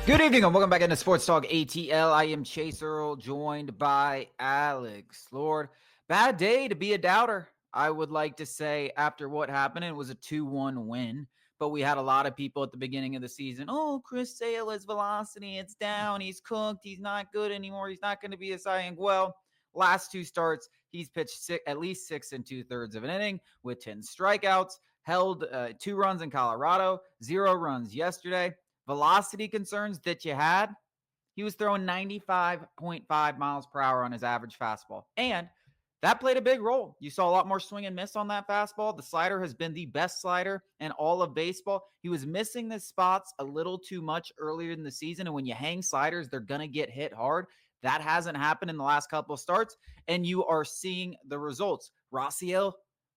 Good evening and welcome back into Sports Talk ATL. I am Chase Earl, joined by Alex Lord. Bad day to be a doubter, I would like to say, after what happened. It was a 2-1 win, but we had a lot of people at the beginning of the season. Oh, Chris Sale, his velocity, it's down. He's cooked. He's not good anymore. He's not going to be a Cy Young. Well, last two starts, he's pitched at least 6 2/3 of an inning with 10 strikeouts, held 2 runs in Colorado, 0 runs yesterday. Velocity concerns that you had, he was throwing 95.5 miles per hour on his average fastball. And that played a big role. You saw a lot more swing and miss on that fastball. The slider has been the best slider in all of baseball. He was missing the spots a little too much earlier in the season. And when you hang sliders, they're going to get hit hard. That hasn't happened in the last couple of starts. And you are seeing the results. Raciel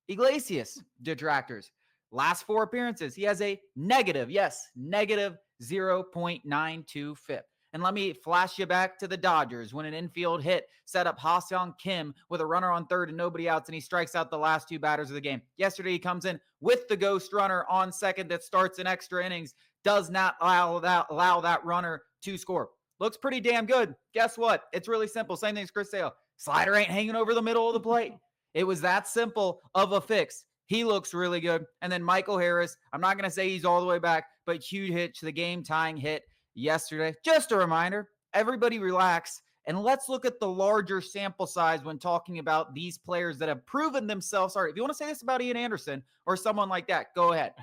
Iglesias detractors. Last 4 appearances, he has a negative 0.92 FIP. And let me flash you back to the Dodgers when an infield hit set up Ha-Seong Kim with a runner on third and nobody outs, and he strikes out the last 2 batters of the game. Yesterday, he comes in with the ghost runner on second that starts in extra innings, does not allow that runner to score. Looks pretty damn good. Guess what? It's really simple. Same thing as Chris Sale. Slider ain't hanging over the middle of the plate. It was that simple of a fix. He looks really good. And then Michael Harris, I'm not going to say he's all the way back, but huge hit to the game-tying hit yesterday. Just a reminder, everybody relax, and let's look at the larger sample size when talking about these players that have proven themselves. Sorry, if you want to say this about Ian Anderson or someone like that, go ahead.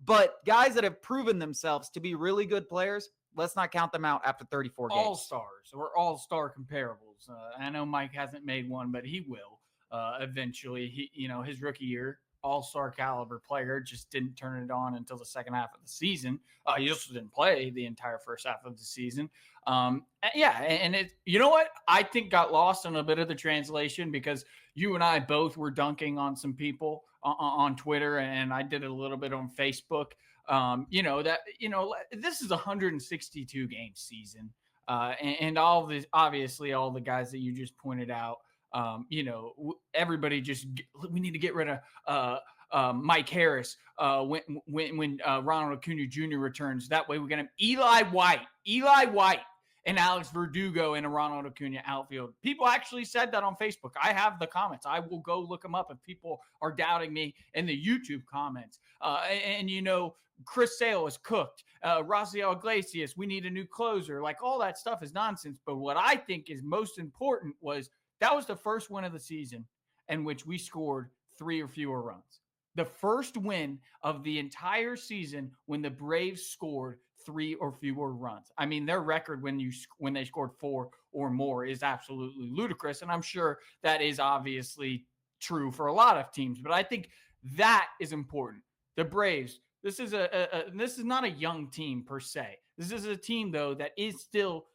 But guys that have proven themselves to be really good players, let's not count them out after 34 games. All-stars or all-star comparables. I know Mike hasn't made one, but he will eventually. His rookie year, all-star caliber player, just didn't turn it on until the second half of the season. He just didn't play the entire first half of the season. And it, you know what? I think got lost in a bit of the translation because you and I both were dunking on some people on Twitter, and I did it a little bit on Facebook. This is a 162 game season. And all this, obviously, all the guys that you just pointed out, everybody we need to get rid of Mike Harris when Ronald Acuna Jr. returns. That way we can have Eli White and Alex Verdugo in a Ronald Acuna outfield. People actually said that on Facebook. I have the comments. I will go look them up if people are doubting me in the YouTube comments. Chris Sale is cooked. Raciel Iglesias, we need a new closer. Like, all that stuff is nonsense. But what I think is most important was that was the first win of the season in which we scored 3 or fewer runs. The first win of the entire season when the Braves scored 3 or fewer runs. I mean, their record when they scored 4 or more is absolutely ludicrous, and I'm sure that is obviously true for a lot of teams. But I think that is important. The Braves. This is this is not a young team per se. This is a team, though, that is still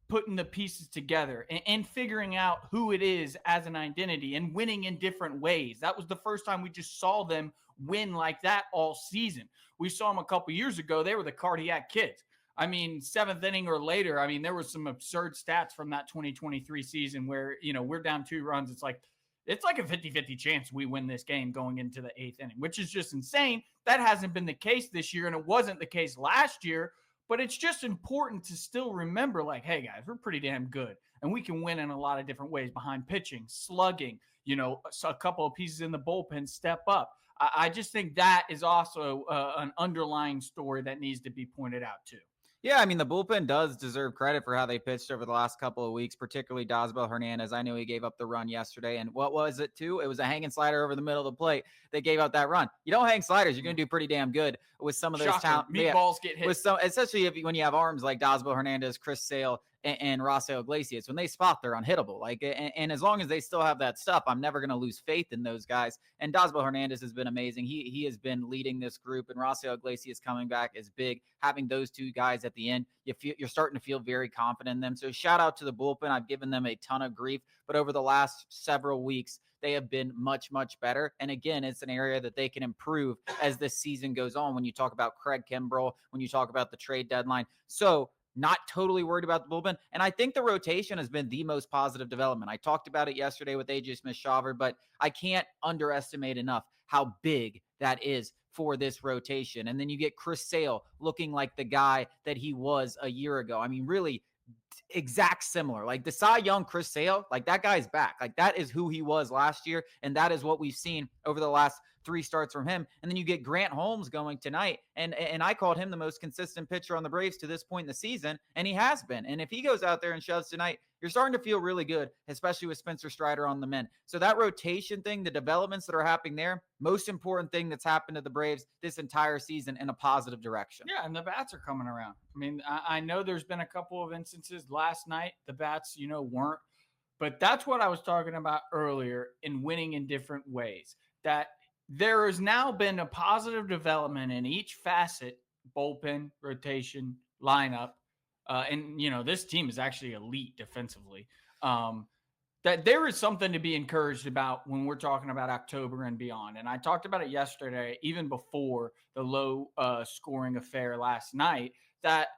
putting the pieces together and figuring out who it is as an identity and winning in different ways. That was the first time we just saw them win like that all season. We saw them a couple years ago. They were the cardiac kids. I mean, 7th inning or later, I mean, there was some absurd stats from that 2023 season where, we're down 2 runs. It's like a 50-50 chance we win this game going into the 8th inning, which is just insane. That hasn't been the case this year, and it wasn't the case last year. But it's just important to still remember, like, hey, guys, we're pretty damn good. And we can win in a lot of different ways behind pitching, slugging, a couple of pieces in the bullpen step up. I just think that is also an underlying story that needs to be pointed out, too. Yeah, I mean, the bullpen does deserve credit for how they pitched over the last couple of weeks, particularly Dasbell Hernandez. I know he gave up the run yesterday. And what was it, too? It was a hanging slider over the middle of the plate. They gave out that run. You don't hang sliders, you're going to do pretty damn good with some of those talent. Meatballs get hit. Especially when you have arms like Dasbell Hernandez, Chris Sale, and Raciel Iglesias. When they spot, they're unhittable. And as long as they still have that stuff, I'm never going to lose faith in those guys. And Dasbell Hernandez has been amazing. He has been leading this group, and Raciel Iglesias coming back is big. Having those 2 guys at the end, you're starting to feel very confident in them. So shout out to the bullpen. I've given them a ton of grief, but over the last several weeks, they have been much, much better. And again, it's an area that they can improve as this season goes on. When you talk about Craig Kimbrell, when you talk about the trade deadline. So not totally worried about the bullpen. And I think the rotation has been the most positive development. I talked about it yesterday with AJ Smith-Shawver, but I can't underestimate enough how big that is for this rotation. And then you get Chris Sale looking like the guy that he was a year ago. I mean, really exact similar. Like the Cy Young Chris Sale, like that guy's back. Like that is who he was last year. And that is what we've seen over the last 3 starts from him. And then you get Grant Holmes going tonight. And I called him the most consistent pitcher on the Braves to this point in the season. And he has been. And if he goes out there and shoves tonight, you're starting to feel really good, especially with Spencer Strider on the mend. So that rotation thing, the developments that are happening there, most important thing that's happened to the Braves this entire season in a positive direction. Yeah, and the bats are coming around. I mean, I know there's been a couple of instances last night, the bats, weren't. But that's what I was talking about earlier in winning in different ways. That there has now been a positive development in each facet, bullpen, rotation, lineup. And this team is actually elite defensively. That there is something to be encouraged about when we're talking about October and beyond. And I talked about it yesterday, even before the low scoring affair last night, that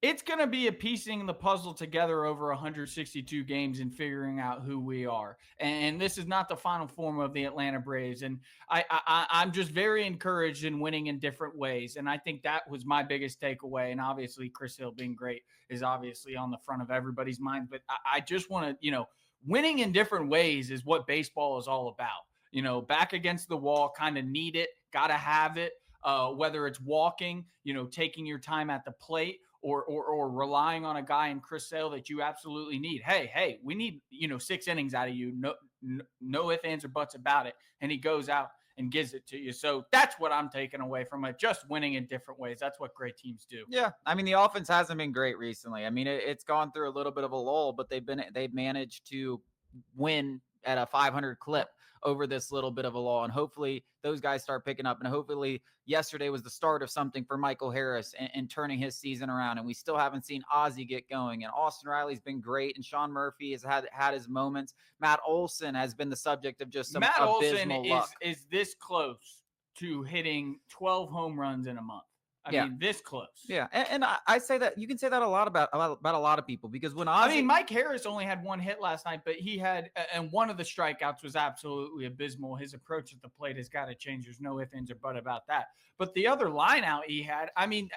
it's going to be a piecing the puzzle together over 162 games and figuring out who we are. And this is not the final form of the Atlanta Braves. And I'm just very encouraged in winning in different ways. And I think that was my biggest takeaway. And obviously Chris Hill being great is obviously on the front of everybody's mind. But I just want to, winning in different ways is what baseball is all about. Back against the wall, kind of need it, got to have it. Whether it's walking, taking your time at the plate, or relying on a guy in Chris Sale that you absolutely need. Hey, we need, 6 innings out of you. No ifs, ands, or buts about it. And he goes out and gives it to you. So that's what I'm taking away from it. Just winning in different ways. That's what great teams do. Yeah. I mean, the offense hasn't been great recently. I mean, it's gone through a little bit of a lull, but they've managed to win at a 500 clip over this little bit of a lull. And hopefully those guys start picking up. And hopefully yesterday was the start of something for Michael Harris and turning his season around. And we still haven't seen Ozzie get going. And Austin Riley's been great. And Sean Murphy has had his moments. Matt Olson has been the subject of just some abysmal luck. Is this close to hitting 12 home runs in a month. I mean, this close. Yeah, and I say that you can say that a lot about a lot of people because when Ozzie, Mike Harris only had 1 hit last night, but he had, and one of the strikeouts was absolutely abysmal. His approach at the plate has got to change. There's no ifs, ands, or buts about that. But the other line out he had, I mean,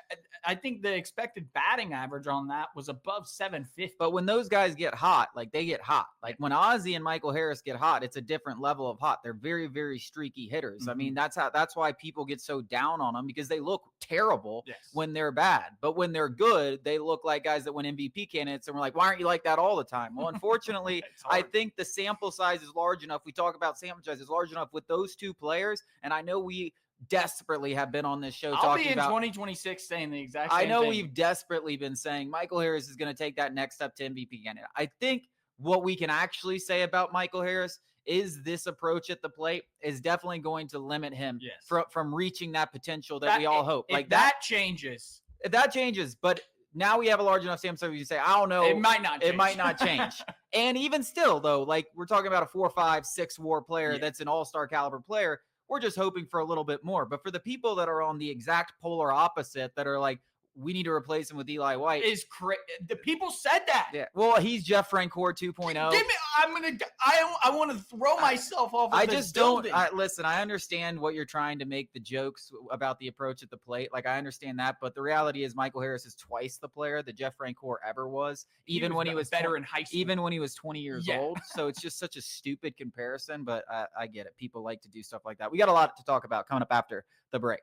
I think the expected batting average on that was above 750. But when those guys get hot, like they get hot. Like when Ozzie and Michael Harris get hot, it's a different level of hot. They're very, very streaky hitters. Mm-hmm. I mean, that's why people get so down on them because they look terrible when they're bad. But when they're good, they look like guys that win MVP candidates. And we're like, why aren't you like that all the time? Well, unfortunately, I think the sample size is large enough. We talk about sample size is large enough with those 2 players. And I know we desperately have been on this show talking about 2026 saying the exact same thing. I know we've desperately been saying Michael Harris is going to take that next step to MVP candidate. I think what we can actually say about Michael Harris is this approach at the plate is definitely going to limit him from reaching that potential that we all hope. Like that changes. If that changes, but now we have a large enough sample size. You say, I don't know. It might not change. It might not change. And even still, though, like we're talking about a 4, 5, 6 WAR player that's an all-star caliber player. We're just hoping for a little bit more. But for the people that are on the exact polar opposite, that are like, we need to replace him with Eli White. The people said that. Yeah. Well, he's Jeff Francoeur 2.0. I want to throw myself off of this building. Listen, I understand what you're trying to make the jokes about the approach at the plate. Like, I understand that. But the reality is Michael Harris is twice the player that Jeff Francoeur ever was. Even when he was better in high school. Even when he was 20 years old. So it's just such a stupid comparison. But I get it. People like to do stuff like that. We got a lot to talk about coming up after the break.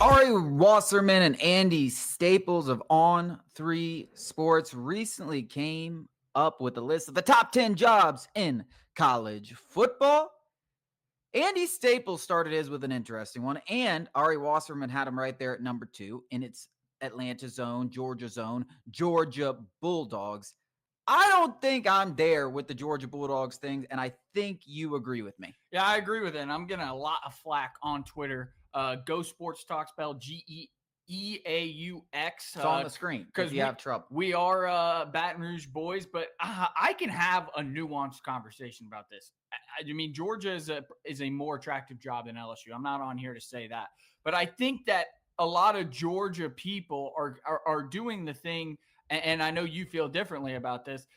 Ari Wasserman and Andy Staples of On3 Sports recently came up with a list of the top 10 jobs in college football. Andy Staples started his with an interesting one, and Ari Wasserman had him right there at number 2, and it's Atlanta's own, Georgia's own, Georgia Bulldogs. I don't think I'm there with the Georgia Bulldogs thing, and I think you agree with me. Yeah, I agree with it, and I'm getting a lot of flack on Twitter. Go Sports Talk, spelled GEAUX. It's on the screen because you have trouble. We are Baton Rouge boys, but I can have a nuanced conversation about this. I mean, Georgia is a more attractive job than LSU. I'm not on here to say that, but I think that a lot of Georgia people are doing the thing, and I know you feel differently about this.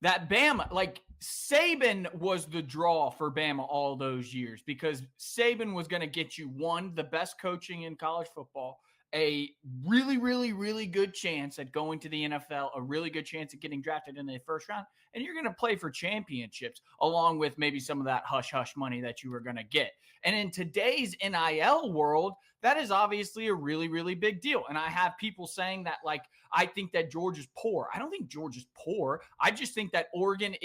That Bama, like Saban was the draw for Bama all those years because Saban was going to get you, one, the best coaching in college football, a really, really, really good chance at going to the NFL, a really good chance at getting drafted in the first round, and you're going to play for championships along with maybe some of that hush-hush money that you were going to get. And in today's NIL world, that is obviously a really, really big deal. And I have people saying that, like, I think that Georgia's poor. I don't think Georgia's poor. I just think that Oregon,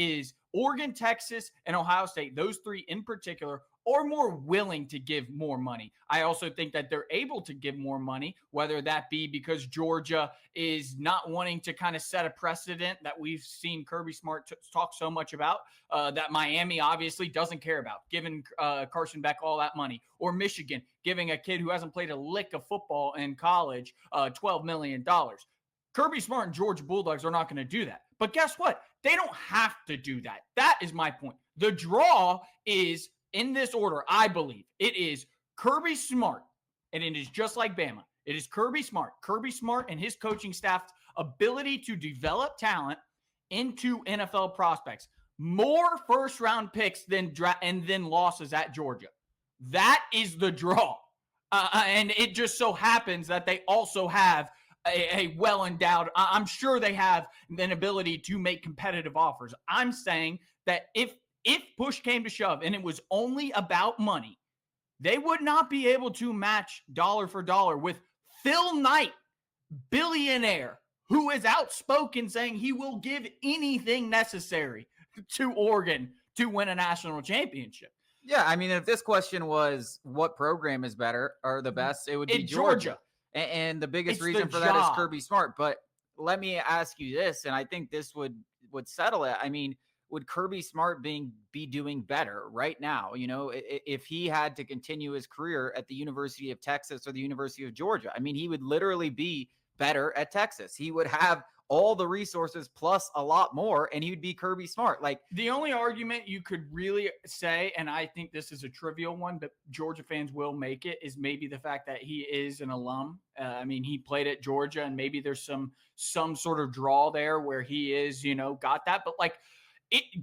Texas, and Ohio State, those three in particular, are more willing to give more money. I also think that they're able to give more money, whether that be because Georgia is not wanting to kind of set a precedent that we've seen Kirby Smart talk so much about, that Miami obviously doesn't care about, giving Carson Beck all that money, or Michigan giving a kid who hasn't played a lick of football in college $12 million. Kirby Smart and Georgia Bulldogs are not going to do that. But guess what? They don't have to do that. That is my point. The draw is in this order, I believe. It is Kirby Smart, and it is just like Bama. It is Kirby Smart. Kirby Smart and his coaching staff's ability to develop talent into NFL prospects. More first-round picks than losses at Georgia. That is the draw. And it just so happens that they also have a well-endowed, I'm sure they have an ability to make competitive offers. I'm saying that if push came to shove and it was only about money, they would not be able to match dollar for dollar with Phil Knight, billionaire, who is outspoken saying he will give anything necessary to Oregon to win a national championship. Yeah, I mean, if this question was what program is better or the best, it would be Georgia. And the biggest reason for that is Kirby Smart. But let me ask you this, and I think this would settle it. I mean, would Kirby Smart be doing better right now? You know, if he had to continue his career at the University of Texas or the University of Georgia, I mean, he would literally be better at Texas. He would have all the resources plus a lot more, and he would be Kirby Smart. Like, the only argument you could really say, and I think this is a trivial one, but Georgia fans will make it, is maybe the fact that he is an alum. I mean, he played at Georgia, and maybe there's some sort of draw there where he is, got that. But like,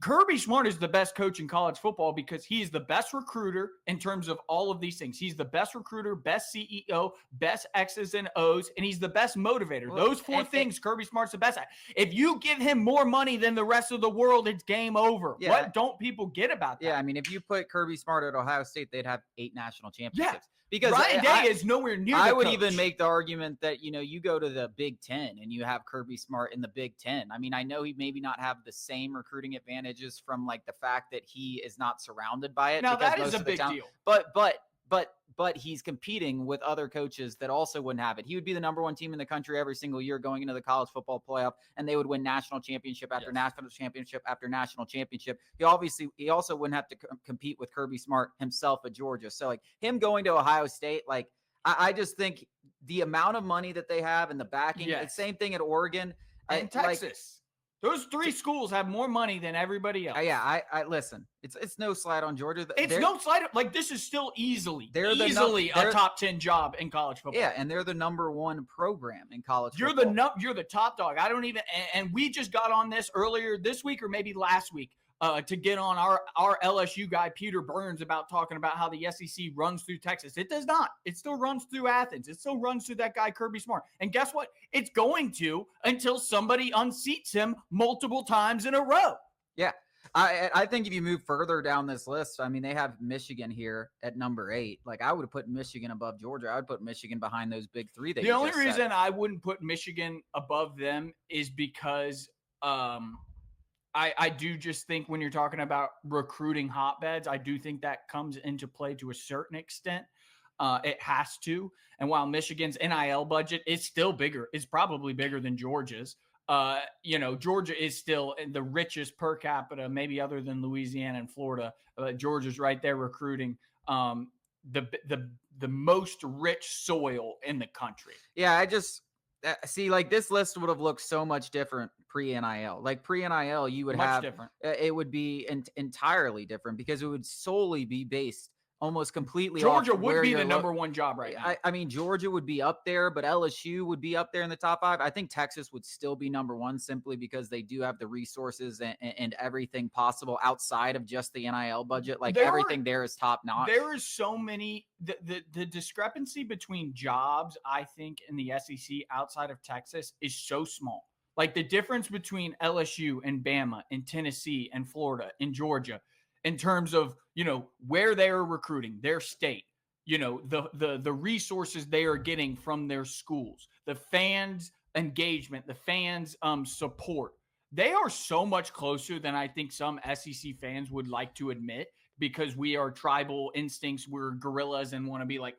Kirby Smart is the best coach in college football because he's the best recruiter in terms of all of these things. He's the best recruiter, best CEO, best X's and O's, and he's the best motivator. Those four things Kirby Smart's the best at. If you give him more money than the rest of the world, it's game over. Yeah. What don't people get about that? Yeah, I mean, if you put Kirby Smart at Ohio State, they'd have 8 national championships. Yeah. Because Ryan Day is nowhere near I would even make the argument that, you go to the Big Ten and you have Kirby Smart in the Big Ten. I mean, I know he maybe not have the same recruiting advantages from like the fact that he is not surrounded by it. Now that is a big deal. But he's competing with other coaches that also wouldn't have it. He would be the number 1 team in the country every single year going into the college football playoff, and they would win national championship after national championship after national championship. He also wouldn't have to compete with Kirby Smart himself at Georgia. So like him going to Ohio State, like I just think the amount of money that they have and the backing, the same thing at Oregon and Texas. Those 3 schools have more money than everybody else. Yeah, I listen. It's no slight on Georgia. It's no slight. Like, this is still easily a top 10 job in college football. Yeah, and they're the number 1 program in college football. You're the top dog. I don't even. And we just got on this earlier this week or maybe last week to get on our LSU guy Peter Burns about talking about how the SEC runs through Texas. It does not. It still runs through Athens. It still runs through that guy Kirby Smart. And guess what? It's going to until somebody unseats him multiple times in a row. Yeah. I think if you move further down this list, I mean, they have Michigan here at number 8. Like, I would have put Michigan above Georgia. I would put Michigan behind those big 3. The only reason I wouldn't put Michigan above them is because I do just think when you're talking about recruiting hotbeds, I do think that comes into play to a certain extent. It has to. And while Michigan's NIL budget is still bigger, it's probably bigger than Georgia's. Georgia is still the richest per capita, maybe other than Louisiana and Florida. Georgia's right there recruiting the most rich soil in the country. Yeah, I just see, like, this list would have looked so much different pre-NIL. Like, pre-NIL, you would have different. It would be entirely different because it would solely be based almost completely Georgia off would where be the you're number one job right now. I mean, Georgia would be up there, but LSU would be up there in the top 5. I think Texas would still be number 1 simply because they do have the resources and everything possible outside of just the NIL budget. Like everything there is top notch. There is so many the discrepancy between jobs, I think, in the SEC outside of Texas is so small. Like the difference between LSU and Bama and Tennessee and Florida and Georgia in terms of, where they are recruiting, their state, the resources they are getting from their schools, the fans engagement, the fans support. They are so much closer than I think some SEC fans would like to admit, because we are tribal instincts. We're gorillas and want to be like,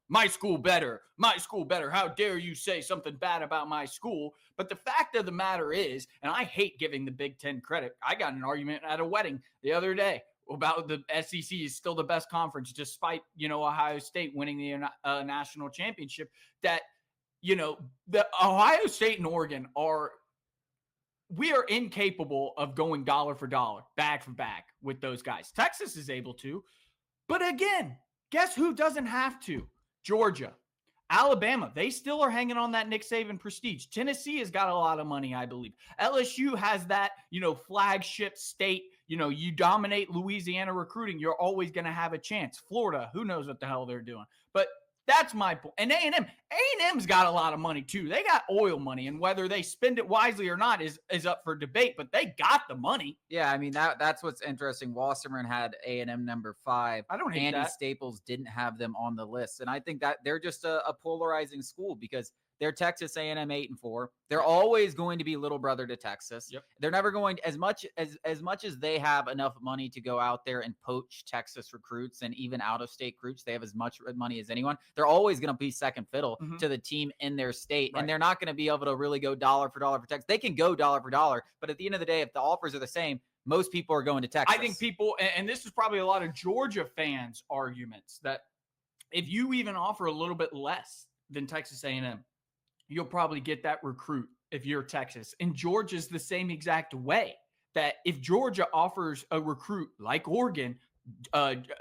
my school better. My school better. How dare you say something bad about my school? But the fact of the matter is, and I hate giving the Big Ten credit. I got an argument at a wedding the other day about the SEC is still the best conference, despite, Ohio State winning the national championship. That, the Ohio State and Oregon we are incapable of going dollar for dollar, bag for bag with those guys. Texas is able to. But again, guess who doesn't have to? Georgia. Alabama, they still are hanging on that Nick Saban prestige. Tennessee has got a lot of money, I believe. LSU has that, flagship state. You dominate Louisiana recruiting, you're always going to have a chance. Florida, who knows what the hell they're doing. But that's my point. And A&M's got a lot of money too. They got oil money, and whether they spend it wisely or not is up for debate, but they got the money. Yeah, I mean, that's what's interesting. Wasserman had A&M number 5. I don't hate Andy that. Staples didn't have them on the list. And I think that they're just a polarizing school because they're Texas A&M 8-4. They're always going to be little brother to Texas. Yep. They're never going as much as they have enough money to go out there and poach Texas recruits and even out of state recruits. They have as much money as anyone. They're always going to be second fiddle to the team in their state. Right. And they're not going to be able to really go dollar for Texas. They can go dollar for dollar, but at the end of the day, if the offers are the same, most people are going to Texas. I think people, and this is probably a lot of Georgia fans' arguments, that if you even offer a little bit less than Texas A&M, you'll probably get that recruit if you're Texas. And Georgia's the same exact way, that if Georgia offers a recruit like Oregon,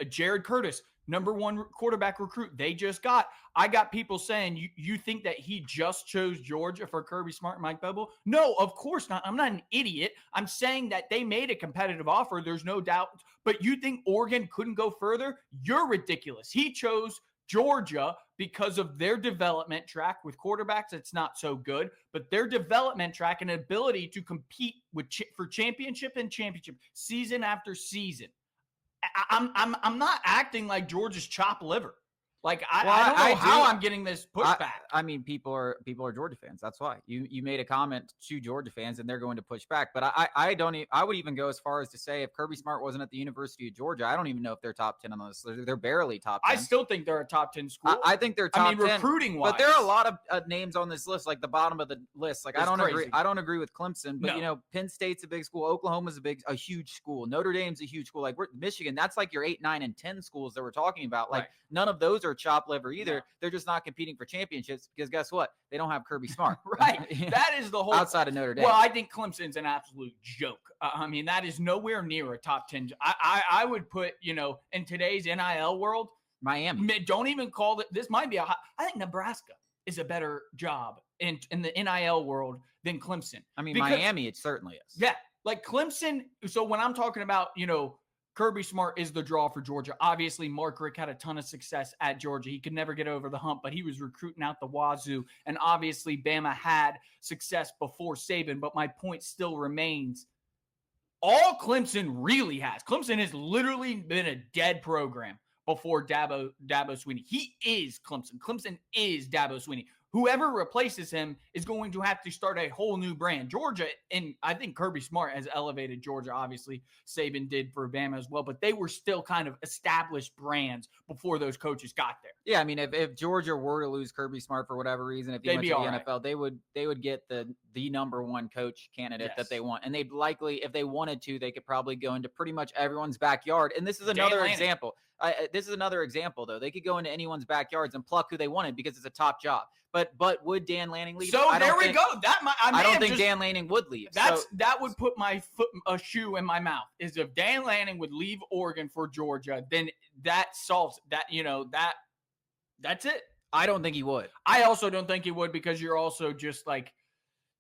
Jared Curtis, number 1 quarterback recruit they just got. I got people saying, you think that he just chose Georgia for Kirby Smart and Mike Bobo? No, of course not. I'm not an idiot. I'm saying that they made a competitive offer. There's no doubt. But you think Oregon couldn't go further? You're ridiculous. He chose Georgia because of their development track with quarterbacks. It's not so good, but their development track and ability to compete for championship and championship season after season. I'm not acting like Georgia's chopped liver. Like I don't know how I'm getting this pushback. I mean, people are Georgia fans. That's why you made a comment to Georgia fans, and they're going to push back. But I would even go as far as to say, if Kirby Smart wasn't at the University of Georgia, I don't even know if they're top 10 on the list. They're barely top 10. I still think they're a top 10 school. I think they're top 10 recruiting wise. But there are a lot of names on this list, like the bottom of the list. Like, I don't agree with Clemson, but Penn State's a big school. Oklahoma's a huge school. Notre Dame's a huge school. Like Michigan, that's like your 8, 9, and 10 schools that we're talking about. Like none of those are chopped liver either. No. They're just not competing for championships because guess what? They don't have Kirby Smart. Right. That is the whole outside of Notre Dame. Well, I think Clemson's an absolute joke. I mean, that is nowhere near a top 10. I would put, in today's NIL world, Miami. Don't even call it. This might be I think Nebraska is a better job in the NIL world than Clemson. I mean, Miami, it certainly is. Yeah. Like Clemson. So when I'm talking about, Kirby Smart is the draw for Georgia. Obviously, Mark Richt had a ton of success at Georgia. He could never get over the hump, but he was recruiting out the wazoo. And obviously, Bama had success before Saban. But my point still remains. All Clemson really has. Clemson has literally been a dead program before Dabo Swinney. He is Clemson. Clemson is Dabo Swinney. Whoever replaces him is going to have to start a whole new brand. Georgia, and I think Kirby Smart has elevated Georgia. Obviously, Saban did for Bama as well, but they were still kind of established brands before those coaches got there. Yeah, I mean, if Georgia were to lose Kirby Smart for whatever reason, if he went to the NFL, they would get the number 1 coach candidate that they want. And they'd likely, if they wanted to, they could probably go into pretty much everyone's backyard. And this is another example. This is another example, though. They could go into anyone's backyards and pluck who they wanted because it's a top job. But would Dan Lanning leave? So there we go. I don't think Dan Lanning would leave. That would put a shoe in my mouth. Is if Dan Lanning would leave Oregon for Georgia, then that solves that. That's it. I don't think he would. I also don't think he would, because you're also just like,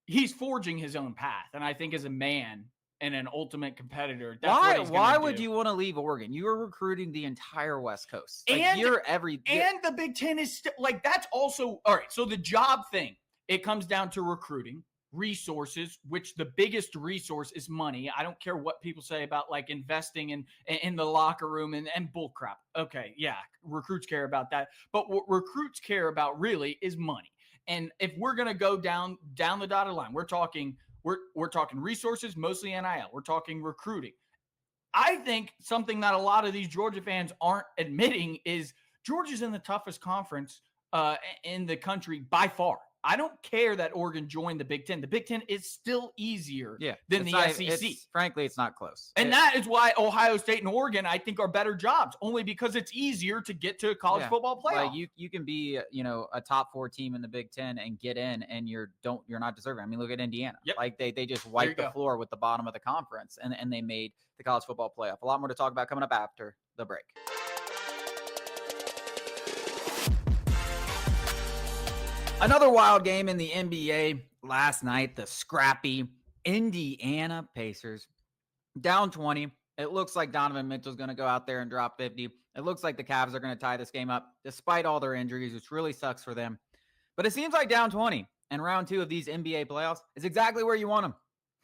he's forging his own path. And I think as a man and an ultimate competitor, that's why would you want to leave Oregon? You are recruiting the entire West Coast. Like, and the Big Ten is like, that's also all right. So the job thing, it comes down to recruiting, resources, which the biggest resource is money. I don't care what people say about like investing in the locker room and bull crap. Okay, yeah, recruits care about that. But what recruits care about really is money. And if we're going to go down the dotted line, we're talking resources, mostly NIL. We're talking recruiting. I think something that a lot of these Georgia fans aren't admitting is Georgia's in the toughest conference in the country by far. I don't care that Oregon joined the Big Ten. The Big Ten is still easier than the SEC. Frankly, it's not close. And that is why Ohio State and Oregon, I think, are better jobs, only because it's easier to get to a college football playoff. Like you can be, a top 4 team in the Big Ten and get in, and you're not deserving. I mean, look at Indiana. Yep. Like they just wiped the floor with the bottom of the conference, and they made the college football playoff. A lot more to talk about coming up after the break. Another wild game in the NBA last night, the scrappy Indiana Pacers down 20. It looks like Donovan Mitchell's going to go out there and drop 50. It looks like the Cavs are going to tie this game up despite all their injuries, which really sucks for them. But it seems like down 20 and round 2 of these NBA playoffs is exactly where you want them.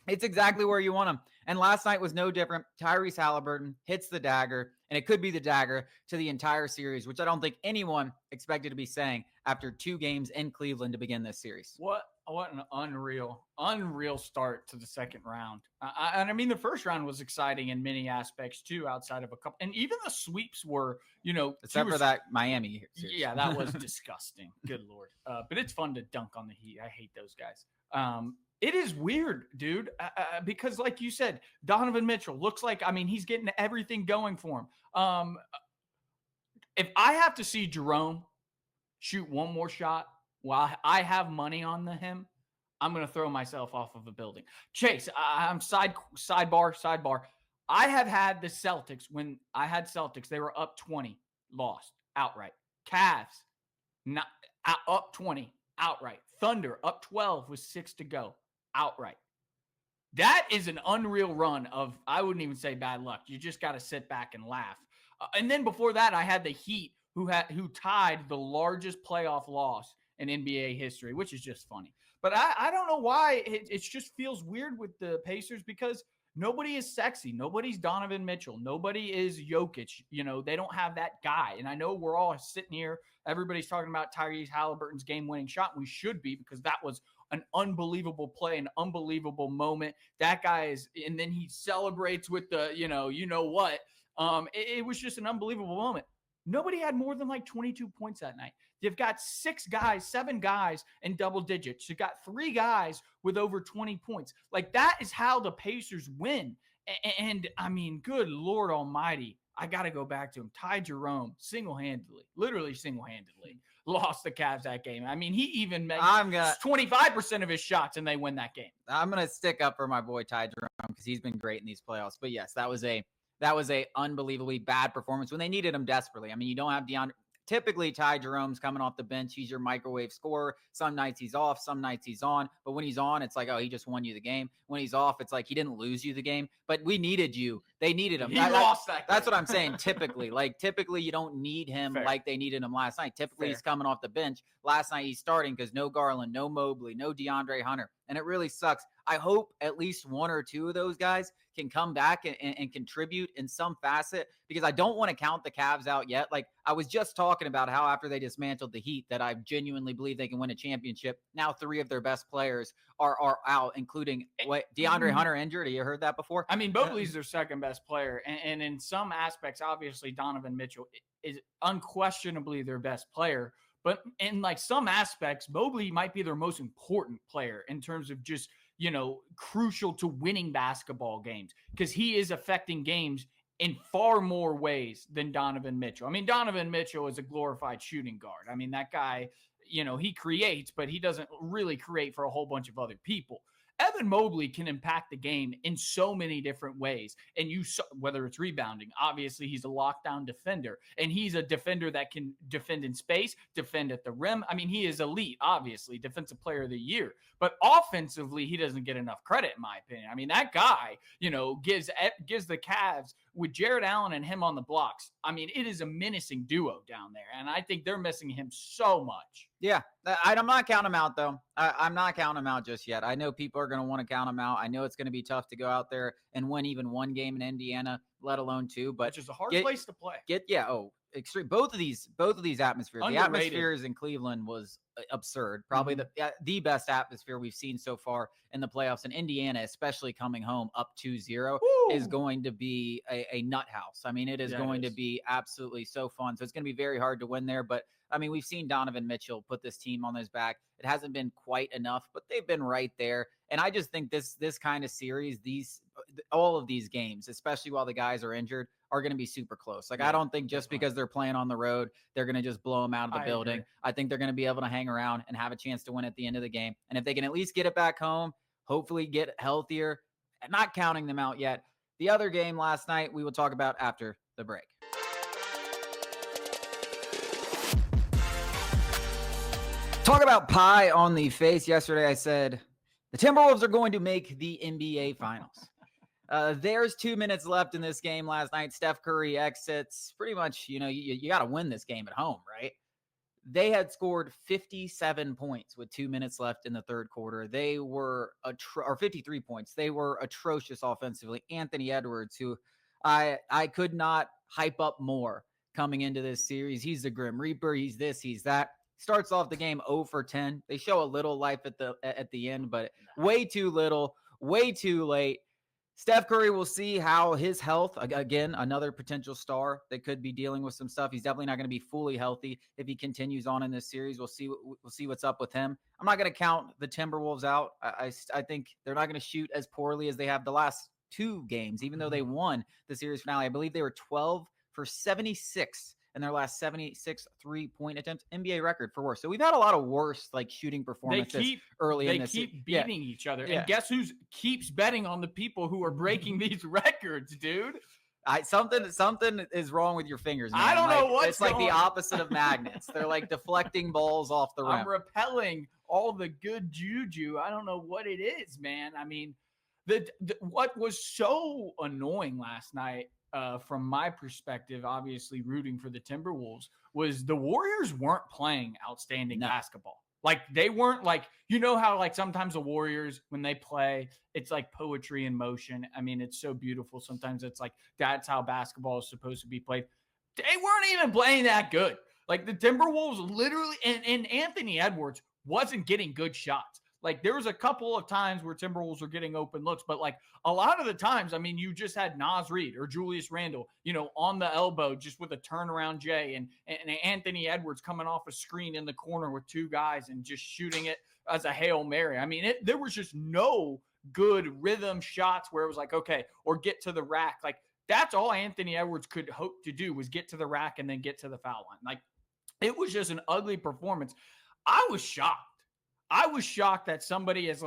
It's exactly where you want them. And last night was no different. Tyrese Halliburton hits the dagger, and it could be the dagger to the entire series, which I don't think anyone expected to be saying after 2 games in Cleveland to begin this series. What an unreal start to the second round. And I mean, the first round was exciting in many aspects too, outside of a couple, and even the sweeps were, except for that Miami series. Yeah, that was disgusting. Good Lord. But it's fun to dunk on the Heat. I hate those guys. It is weird, dude, because like you said, Donovan Mitchell looks like, he's getting everything going for him. If I have to see Jerome shoot one more shot while I have money on him, I'm going to throw myself off of a building. Chase, I'm sidebar. I have had the Celtics. When I had Celtics, they were up 20, lost outright. Cavs, up 20, outright. Thunder, up 12 with 6 to go, outright. That is an unreal run of, I wouldn't even say bad luck. You just got to sit back and laugh. And then before that, I had the Heat, who tied the largest playoff loss in NBA history, which is just funny. But I don't know why it just feels weird with the Pacers, because nobody is sexy. Nobody's Donovan Mitchell. Nobody is Jokic. They don't have that guy. And I know we're all sitting here, everybody's talking about Tyrese Halliburton's game-winning shot. We should be, because that was an unbelievable play, an unbelievable moment. That guy is, and then he celebrates with the, what. It was just an unbelievable moment. Nobody had more than like 22 points that night. You've got 7 guys in double digits. You've got 3 guys with over 20 points. Like, that is how the Pacers win. And I mean, good Lord almighty, I got to go back to him. Ty Jerome, literally single-handedly, lost the Cavs that game. I mean, he even made 25% of his shots, and they win that game. I'm going to stick up for my boy Ty Jerome, because he's been great in these playoffs. But yes, that was a unbelievably bad performance when they needed him desperately. I mean, you don't have DeAndre. Typically, Ty Jerome's coming off the bench. He's your microwave scorer. Some nights he's off, some nights he's on. But when he's on, it's like, oh, he just won you the game. When he's off, it's like he didn't lose you the game. But we needed you. They needed him. He lost that game. That's what I'm saying. Typically, you don't need him like they needed him last night. Typically, he's coming off the bench. Last night, he's starting because no Garland, no Mobley, no DeAndre Hunter. And it really sucks. I hope at least 1 or 2 of those guys can come back and contribute in some facet, because I don't want to count the Cavs out yet. Like, I was just talking about how after they dismantled the Heat that I genuinely believe they can win a championship. Now 3 of their best players are out, including DeAndre Hunter injured. You heard that before? I mean, Mobley's their second best player. And in some aspects, obviously, Donovan Mitchell is unquestionably their best player. But in like some aspects, Mobley might be their most important player in terms of just, crucial to winning basketball games, because he is affecting games in far more ways than Donovan Mitchell. I mean, Donovan Mitchell is a glorified shooting guard. I mean, that guy, he creates, but he doesn't really create for a whole bunch of other people. Evan Mobley can impact the game in so many different ways. And whether it's rebounding, obviously he's a lockdown defender, and he's a defender that can defend in space, defend at the rim. I mean, he is elite, obviously, defensive player of the year. But offensively, he doesn't get enough credit, in my opinion. I mean, that guy, gives the Cavs with Jared Allen and him on the blocks. I mean, it is a menacing duo down there, and I think they're missing him so much. Yeah, I'm not counting him out, though. I'm not counting him out just yet. I know people are going to want to count him out. I know it's going to be tough to go out there and win even one game in Indiana, let alone two. But which is a hard place to play. Extreme. Both of these atmospheres. Underrated. The atmospheres in Cleveland was absurd. Probably the best atmosphere we've seen so far in the playoffs. In Indiana, especially coming home up 2-0, is going to be a nut house. I mean, it is going to be absolutely so fun. So it's going to be very hard to win there. But I mean, we've seen Donovan Mitchell put this team on his back. It hasn't been quite enough, but they've been right there. And I just think this kind of series, all of these games, especially while the guys are injured, are going to be super close. Like, I don't think just because they're playing on the road, they're going to just blow them out of the building. Agree. I think they're going to be able to hang around and have a chance to win at the end of the game. And if they can at least get it back home, hopefully get healthier, not counting them out yet. The other game last night, we will talk about after the break. Talk about pie on the face. Yesterday, I said the Timberwolves are going to make the NBA Finals. There's 2 minutes left in this game last night. Steph Curry exits. Pretty much, you got to win this game at home, right? They had scored 57 points with 2 minutes left in the third quarter. They were or 53 points. They were atrocious offensively. Anthony Edwards, who I could not hype up more coming into this series. He's the Grim Reaper. He's this, he's that. Starts off the game 0 for 10. They show a little life at the end, but way too little, way too late. Steph Curry, will see how his health, again, another potential star that could be dealing with some stuff. He's definitely not going to be fully healthy if he continues on in this series. We'll see what's up with him. I'm not going to count the Timberwolves out. I think they're not going to shoot as poorly as they have the last two games, even though they won the series finale. I believe they were 12 for 76 in their last 76 3-point attempts, NBA record for worse. So we've had a lot of worse shooting performances early in this. They keep beating each other. And guess who keeps betting on the people who are breaking these records, dude? Something is wrong with your fingers, man. I don't know what's It's like the opposite of magnets. They're like deflecting balls off the rim. I'm repelling all the good juju. I don't know what it is, man. I mean, what was so annoying last night, from my perspective, obviously rooting for the Timberwolves, was the Warriors weren't playing outstanding basketball. Like, they weren't how sometimes the Warriors, when they play, it's like poetry in motion. I mean, it's so beautiful. Sometimes it's like, that's how basketball is supposed to be played. They weren't even playing that good. Like, the Timberwolves literally, and Anthony Edwards wasn't getting good shots. Like, there was a couple of times where Timberwolves were getting open looks, but a lot of the times, I mean, you just had Naz Reid or Julius Randle, on the elbow, just with a turnaround J, and Anthony Edwards coming off a screen in the corner with two guys and just shooting it as a Hail Mary. I mean, there was just no good rhythm shots where it was like, okay, or get to the rack. Like, that's all Anthony Edwards could hope to do, was get to the rack and then get to the foul line. Like, it was just an ugly performance. I was shocked that somebody as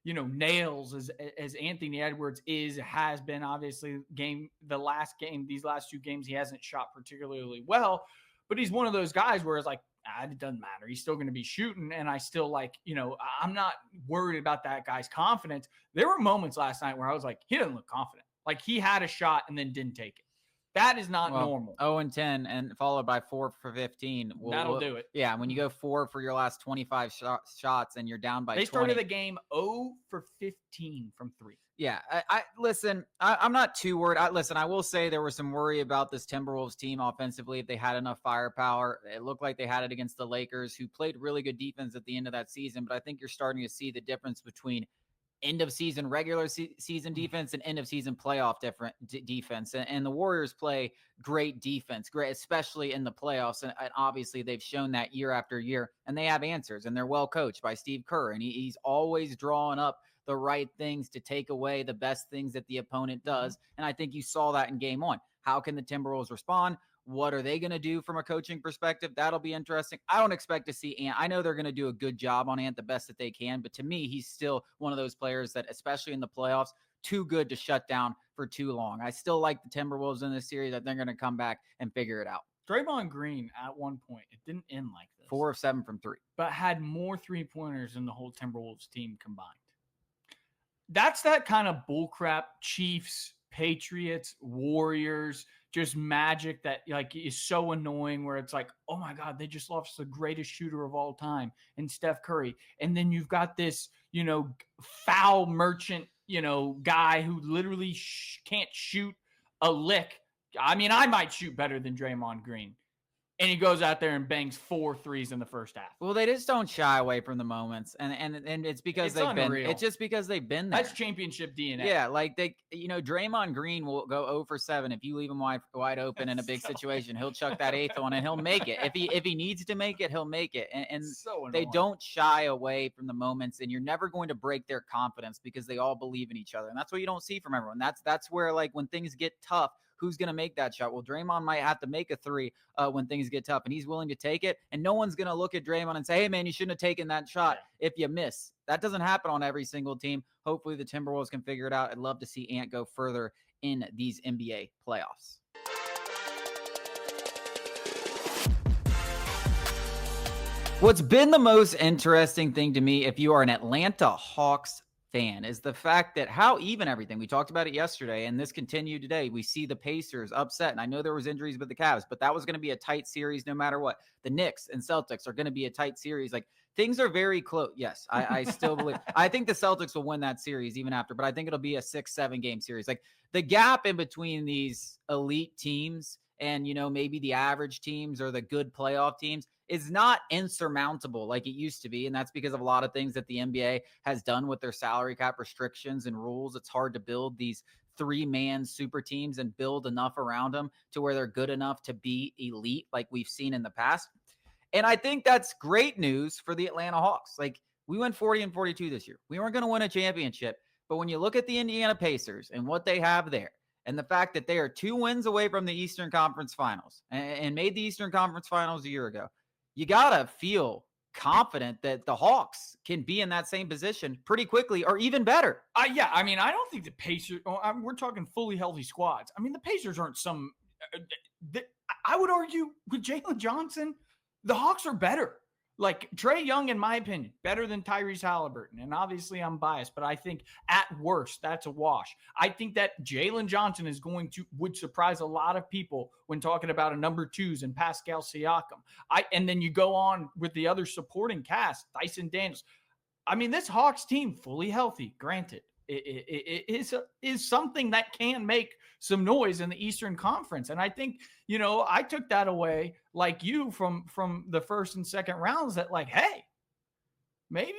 nails as Anthony Edwards has been. Obviously, these last two games, he hasn't shot particularly well, but he's one of those guys where it's like, it doesn't matter. He's still going to be shooting. And I still I'm not worried about that guy's confidence. There were moments last night where I was like, he doesn't look confident. Like, he had a shot and then didn't take it. That is not normal. 0-10 and followed by 4 for 15. That'll do it. Yeah, when you go 4 for your last 25 shots and you're down by 20. They started the game 0 for 15 from 3. Yeah, listen, I'm not too worried. I will say there was some worry about this Timberwolves team offensively, if they had enough firepower. It looked like they had it against the Lakers, who played really good defense at the end of that season. But I think you're starting to see the difference between end of season regular season defense and end of season playoff defense. And the Warriors play great defense, especially in the playoffs. And obviously they've shown that year after year, and they have answers, and they're well coached by Steve Kerr. And he's always drawing up the right things to take away the best things that the opponent does. And I think you saw that in game one. How can the Timberwolves respond? What are they going to do from a coaching perspective? That'll be interesting. I don't expect to see Ant. I know they're going to do a good job on Ant, the best that they can, but to me, he's still one of those players that, especially in the playoffs, too good to shut down for too long. I still like the Timberwolves in this series. That they're going to come back and figure it out. Draymond Green, at one point, it didn't end like this. 4 of 7 from 3. But had more three-pointers than the whole Timberwolves team combined. That's that kind of bullcrap Chiefs, Patriots, Warriors, just magic that like is so annoying where it's like, oh my God, they just lost the greatest shooter of all time in Steph Curry. And then you've got this, foul merchant, guy who literally can't shoot a lick. I mean, I might shoot better than Draymond Green. And he goes out there and bangs 4 threes in the first half. Well, they just don't shy away from the moments, and it's because they've been. It's just because they've been there. That's championship DNA. Yeah, like Draymond Green will go 0 for 7 if you leave him wide open in a big situation. He'll chuck that 8th one and he'll make it. If he needs to make it, he'll make it. And so they don't shy away from the moments, and you're never going to break their confidence because they all believe in each other, and that's what you don't see from everyone. That's where like when things get tough. Who's going to make that shot? Well, Draymond might have to make a 3 when things get tough, and he's willing to take it. And no one's going to look at Draymond and say, hey, man, you shouldn't have taken that shot if you miss. That doesn't happen on every single team. Hopefully the Timberwolves can figure it out. I'd love to see Ant go further in these NBA playoffs. What's been the most interesting thing to me, if you are an Atlanta Hawks fan, is the fact that how even everything. We talked about it yesterday, and this continued today. We see the Pacers upset, and I know there was injuries with the Cavs, but that was going to be a tight series no matter what. The Knicks and Celtics are going to be a tight series. Like, things are very close. Yes, I still believe. I think the Celtics will win that series even after, but I think it'll be a 6-7 game series. Like, the gap in between these elite teams and, maybe the average teams or the good playoff teams is not insurmountable like it used to be. And that's because of a lot of things that the NBA has done with their salary cap restrictions and rules. It's hard to build these 3-man super teams and build enough around them to where they're good enough to be elite like we've seen in the past. And I think that's great news for the Atlanta Hawks. Like, we went 40-42 this year. We weren't going to win a championship. But when you look at the Indiana Pacers and what they have there, and the fact that they are 2 wins away from the Eastern Conference Finals and made the Eastern Conference Finals a year ago, you got to feel confident that the Hawks can be in that same position pretty quickly or even better. Yeah, I mean, I don't think the Pacers, we're talking fully healthy squads. I mean, the Pacers aren't some, I would argue with Jalen Johnson, the Hawks are better. Like, Trae Young, in my opinion, better than Tyrese Halliburton. And obviously I'm biased, but I think at worst, that's a wash. I think that Jalen Johnson would surprise a lot of people when talking about a number 2s and Pascal Siakam. And then you go on with the other supporting cast, Dyson Daniels. I mean, this Hawks team, fully healthy, granted, it is something that can make some noise in the Eastern Conference. And I think, I took that away like you from the first and second rounds that like, hey, maybe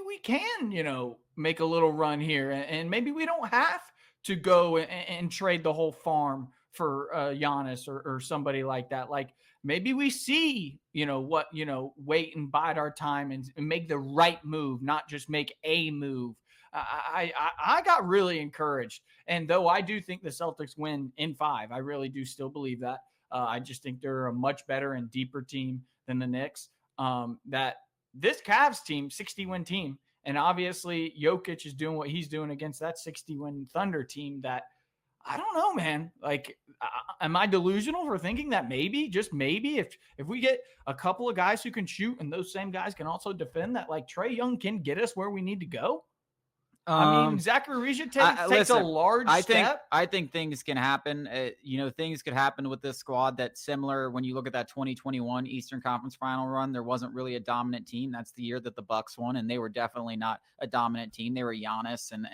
we can, make a little run here and maybe we don't have to go and trade the whole farm for Giannis or somebody like that. Like, maybe we see, wait and bide our time and make the right move, not just make a move. I got really encouraged. And though I do think the Celtics win in 5, I really do still believe that. I just think they're a much better and deeper team than the Knicks. That this Cavs team, 60-win team, and obviously Jokic is doing what he's doing against that 60-win Thunder team that, I don't know, man. Like, am I delusional for thinking that maybe, just maybe, if we get a couple of guys who can shoot and those same guys can also defend, that like Trae Young can get us where we need to go? I mean, Zachary Reed takes a large step. I think things can happen. Things could happen with this squad that's similar. When you look at that 2021 Eastern Conference Final run, there wasn't really a dominant team. That's the year that the Bucks won, and they were definitely not a dominant team. They were Giannis and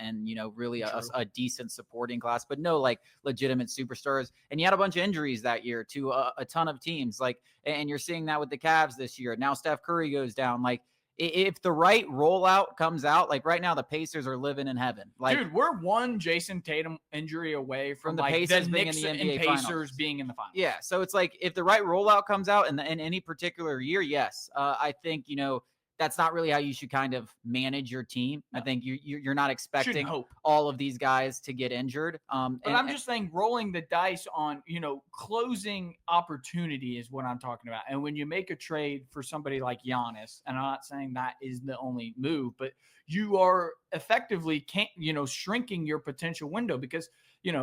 really a decent supporting class, but no like legitimate superstars. And you had a bunch of injuries that year to a ton of teams. Like, and you're seeing that with the Cavs this year. Now Steph Curry goes down. Like, if the right rollout comes out, like right now, the Pacers are living in heaven. Like, dude, we're one Jason Tatum injury away from the like Pacers the being Knicks in the NBA and Pacers finals. being in the finals. Yeah, so it's like if the right rollout comes out in any particular year, yes, I think that's not really how you should kind of manage your team. No. I think you're not expecting hope all of these guys to get injured. But I'm just saying, rolling the dice on, closing opportunity is what I'm talking about. And when you make a trade for somebody like Giannis, and I'm not saying that is the only move, but you are effectively shrinking your potential window because,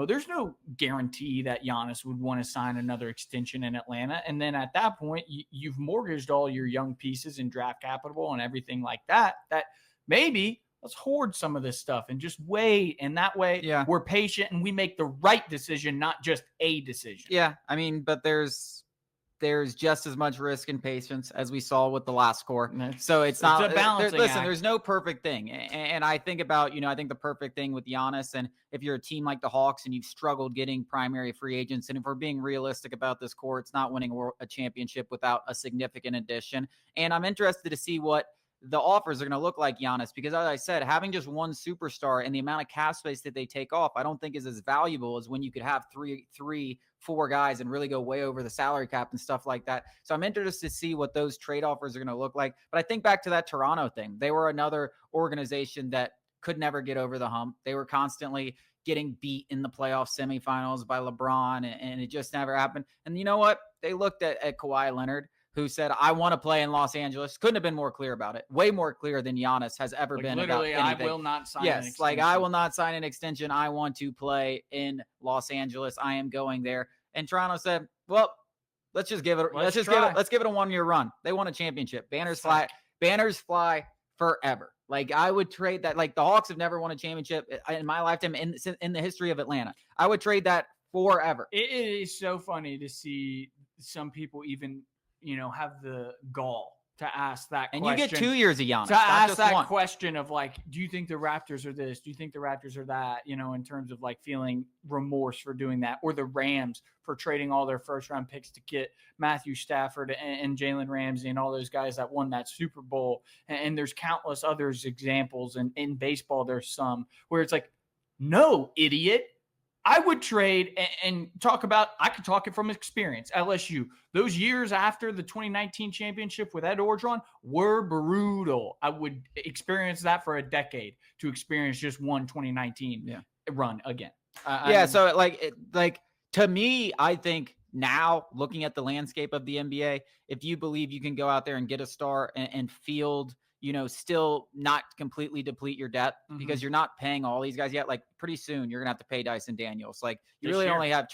there's no guarantee that Giannis would want to sign another extension in Atlanta. And then at that point, you've mortgaged all your young pieces and draft capital and everything like that, that maybe let's hoard some of this stuff and just wait. And that way we're patient and we make the right decision, not just a decision. Yeah. I mean, but there's just as much risk and patience as we saw with the last core. So it's not a balancing act. There's no perfect thing. And I think about, I think the perfect thing with Giannis, and if you're a team like the Hawks and you've struggled getting primary free agents, and if we're being realistic about this core, it's not winning a championship without a significant addition. And I'm interested to see what the offers are going to look like Giannis, because as I said, having just one superstar and the amount of cap space that they take off, I don't think is as valuable as when you could have three, 4 guys and really go way over the salary cap and stuff like that. So I'm interested to see what those trade offers are going to look like. But I think back to that Toronto thing. They were another organization that could never get over the hump. They were constantly getting beat in the playoff semifinals by LeBron, and it just never happened. And you know what? They looked at Kawhi Leonard, who said, I want to play in Los Angeles. Couldn't have been more clear about it. Way more clear than Giannis has ever been about anything. I will not sign an extension. Like, I will not sign an extension. I want to play in Los Angeles. I am going there. And Toronto said, well, let's just give it a 1-year run. They won a championship. Banners fly forever. Like, I would trade that. Like, the Hawks have never won a championship in my lifetime in the history of Atlanta. I would trade that forever. It is so funny to see some people even have the gall to ask that question. And you get 2 years of Giannis. To ask that question of like, do you think the Raptors are this? Do you think the Raptors are that? In terms of like feeling remorse for doing that, or the Rams for trading all their first round picks to get Matthew Stafford and Jalen Ramsey and all those guys that won that Super Bowl. And there's countless others examples. And in baseball, there's some where it's like, no, idiot. I would trade and talk about, I could talk it from experience. LSU, those years after the 2019 championship with Ed Orgeron were brutal. I would experience that for a decade to experience just one 2019 run again. So like to me, I think now looking at the landscape of the NBA, if you believe you can go out there and get a star and field, still not completely deplete your depth, because you're not paying all these guys yet. Like, pretty soon you're gonna have to pay Dyson Daniels. Like, you really only have,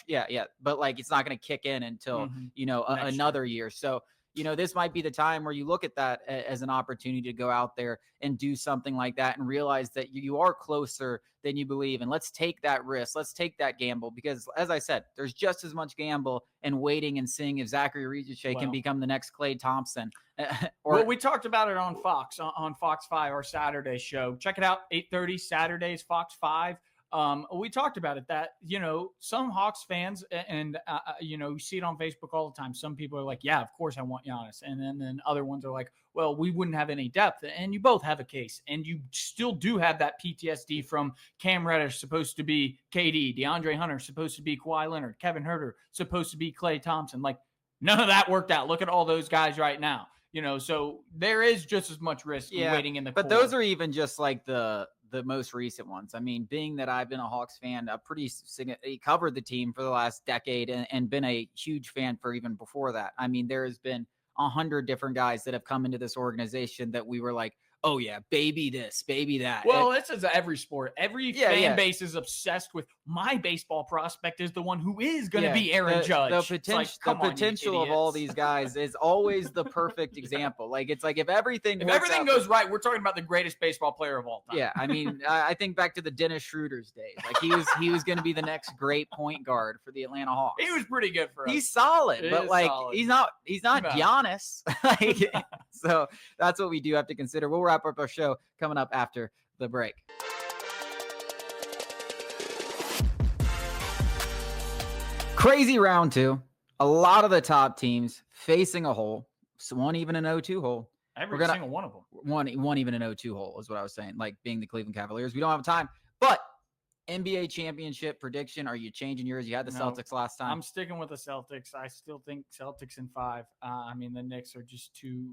but like, it's not gonna kick in until, another year. So, this might be the time where you look at that as an opportunity to go out there and do something like that and realize that you are closer than you believe. And let's take that risk. Let's take that gamble, because as I said, there's just as much gamble in waiting and seeing if Zachary Regis can become the next Klay Thompson. Well, we talked about it on Fox 5, our Saturday show. Check it out, 8:30 Saturdays, Fox 5. We talked about it that, some Hawks fans and, you see it on Facebook all the time. Some people are like, yeah, of course I want Giannis. And then other ones are like, well, we wouldn't have any depth. And you both have a case, and you still do have that PTSD from Cam Reddish supposed to be KD, DeAndre Hunter supposed to be Kawhi Leonard, Kevin Huerter supposed to be Klay Thompson. Like, none of that worked out. Look at all those guys right now. So there is just as much risk waiting in the But core. those are even just like the most recent ones. I mean, being that I've been a Hawks fan, covered the team for the last decade and been a huge fan for even before that. I mean, there has been 100 different guys that have come into this organization that we were like, oh yeah, baby this, baby that. Well, this is every sport. Every fan base is obsessed with my baseball prospect is the one who is going to be Aaron Judge. The potential of all these guys is always the perfect example. Like, it's like if everything goes right, we're talking about the greatest baseball player of all time. Yeah, I mean, I think back to the Dennis Schroeder's days. Like, he was going to be the next great point guard for the Atlanta Hawks. He was pretty good for us. He's solid, but like solid. He's not Giannis. So that's what we do have to consider. We'll wrap up our show coming up after the break. Crazy round 2. A lot of the top teams facing a hole. So one even an 0-2 hole. Every single one of them. One even an 0-2 hole is what I was saying. Like, being the Cleveland Cavaliers. We don't have time. But NBA championship prediction. Are you changing yours? You had the Celtics last time. I'm sticking with the Celtics. I still think Celtics in 5. I mean, the Knicks are just too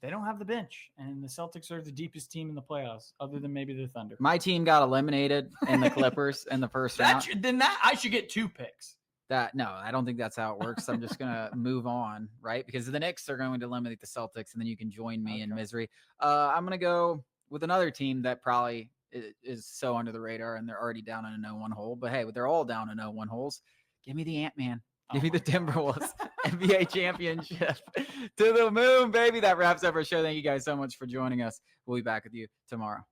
they don't have the bench, and the Celtics are the deepest team in the playoffs, other than maybe the Thunder. My team got eliminated in the Clippers in the first round. I should get 2 picks. No, I don't think that's how it works. I'm just gonna move on, right? Because the Knicks are going to eliminate the Celtics, and then you can join me in misery. I'm gonna go with another team that probably is so under the radar, and they're already down in a 0-1 hole. But hey, they're all down in 0-1 holes. Give me the Ant-Man. Give me the Timberwolves NBA championship to the moon, baby. That wraps up our show. Thank you guys so much for joining us. We'll be back with you tomorrow.